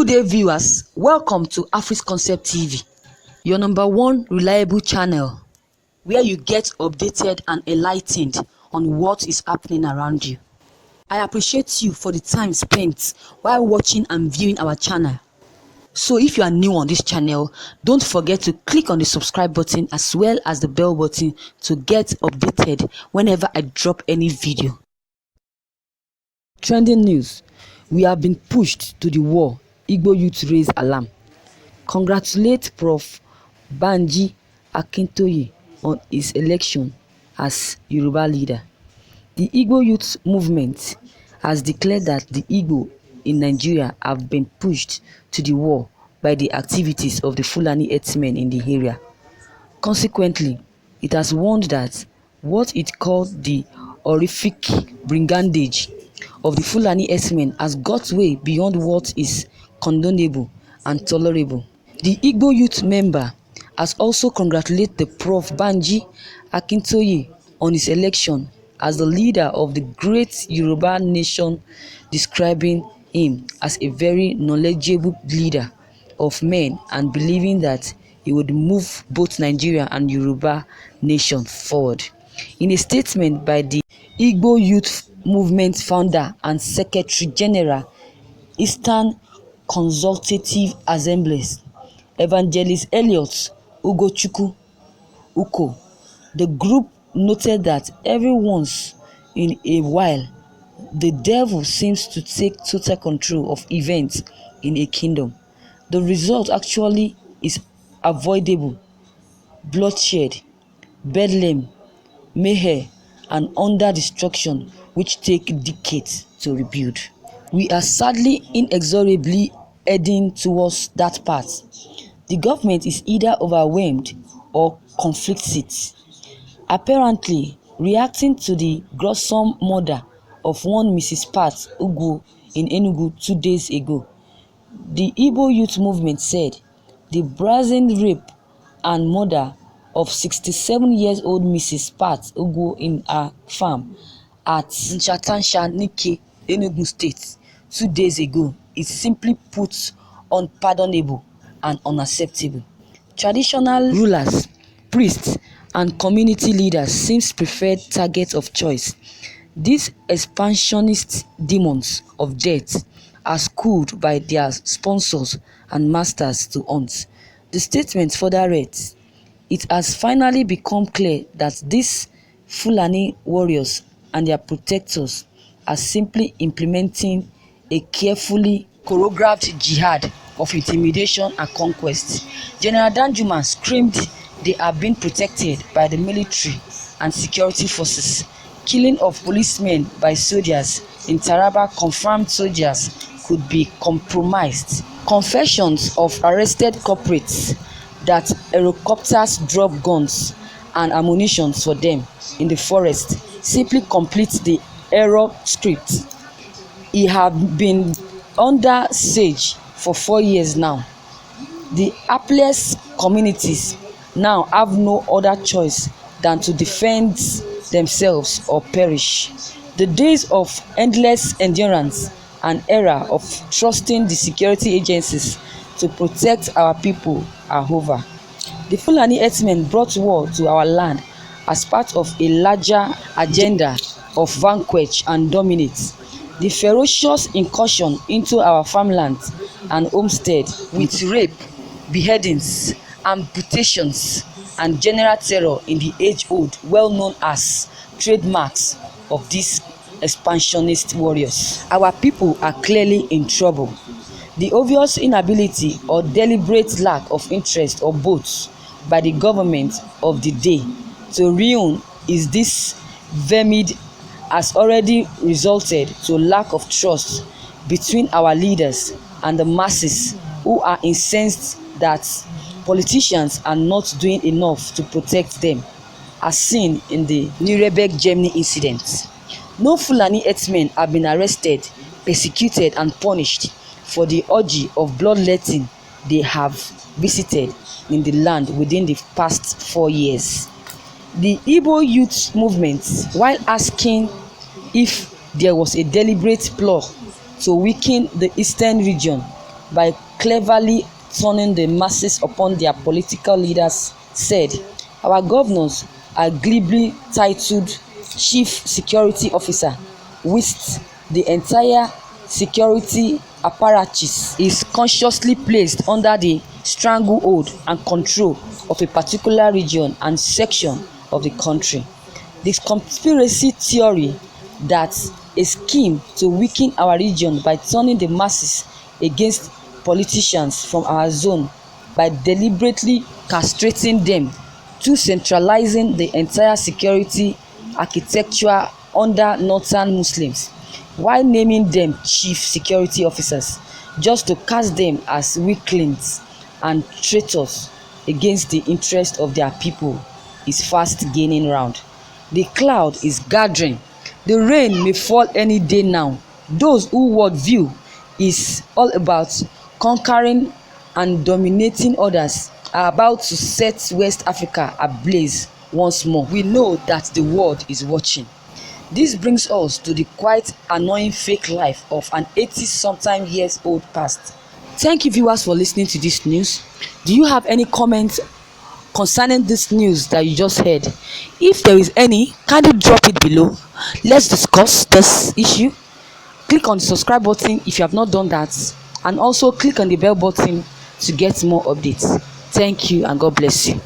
Good day, viewers. Welcome to Afri's Concept TV, your number one reliable channel, where you get updated and enlightened on what is happening around you. I appreciate you for the time spent while watching and viewing our channel. So if you are new on this channel, don't forget to click on the subscribe button as well as the bell button to get updated whenever I drop any video. Trending news: we have been pushed to the wall. Igbo youth raise alarm. Congratulate Prof. Banji Akintoye on his election as Yoruba leader. The Igbo youth movement has declared that the Igbo in Nigeria have been pushed to the wall by the activities of the Fulani herdsmen in the area. Consequently, it has warned that what it called the horrific brigandage of the Fulani herdsmen has got way beyond what is condonable and tolerable. The Igbo youth member has also congratulated the Prof. Banji Akintoye on his election as the leader of the great Yoruba nation, describing him as a very knowledgeable leader of men and believing that he would move both Nigeria and Yoruba nation forward. In a statement by the Igbo Youth Movement founder and Secretary General, Eastern Consultative Assemblies, Evangelist Elliot Ugochukwu Uko, the group noted that every once in a while, the devil seems to take total control of events in a kingdom. The result actually is avoidable: bloodshed, bedlam, mayhem, and under destruction which take decades to rebuild. We are sadly inexorably heading towards that path. The government is either overwhelmed or conflicted. Apparently, reacting to the gruesome murder of one Mrs. Pat Ugwu in Enugu 2 days ago, the Igbo youth movement said the brazen rape and murder of 67-year-old Mrs. Pat Ugwu in her farm at Nchatansha Nike, Enugu State, 2 days ago is simply put unpardonable and unacceptable. Traditional rulers, priests, and community leaders seem preferred targets of choice. These expansionist demons of death are schooled by their sponsors and masters to hunt. The statement further read, "It has finally become clear that these Fulani warriors and their protectors are simply implementing a carefully choreographed jihad of intimidation and conquest." General Danjuma screamed they are being protected by the military and security forces. Killing of policemen by soldiers in Taraba confirmed soldiers could be compromised. Confessions of arrested culprits that helicopters dropped guns and ammunition for them in the forest simply complete the error script. He had been under siege for 4 years now. The hapless communities now have no other choice than to defend themselves or perish. The days of endless endurance and era of trusting the security agencies to protect our people are over. The Fulani herdsmen brought war to our land as part of a larger agenda of vanquish and dominate. The ferocious incursion into our farmlands and homestead with rape, beheadings, amputations, and general terror in the age-old, well-known as trademarks of these expansionist warriors. Our people are clearly in trouble. The obvious inability or deliberate lack of interest or both by the government of the day to ruin is this vermin has already resulted to lack of trust between our leaders and the masses, who are incensed that politicians are not doing enough to protect them, as seen in the Nuremberg, Germany incident. No Fulani herdsmen have been arrested, persecuted, and punished for the orgy of bloodletting they have visited in the land within the past 4 years. The Igbo youth movement, while asking if there was a deliberate plot to weaken the eastern region, by cleverly turning the masses upon their political leaders, said, "Our governors are glibly titled Chief Security Officer, whilst the entire security apparatus is consciously placed under the stranglehold and control of a particular region and section of the country." The conspiracy theory that a scheme to weaken our region by turning the masses against politicians from our zone by deliberately castrating them through centralizing the entire security architecture under northern Muslims, while naming them chief security officers, just to cast them as weaklings and traitors against the interest of their people, is fast gaining ground. The cloud is gathering. The rain may fall any day now. Those whose worldview is all about conquering and dominating others are about to set West Africa ablaze once more. We know that the world is watching. This brings us to the quite annoying fake life of an 80-something years old past. Thank you, viewers, for listening to this news. Do you have any comments concerning this news that you just heard? If there is any, kindly drop it below. Let's discuss this issue. Click on the subscribe button if you have not done that, and also click on the bell button to get more updates. Thank you and God bless you.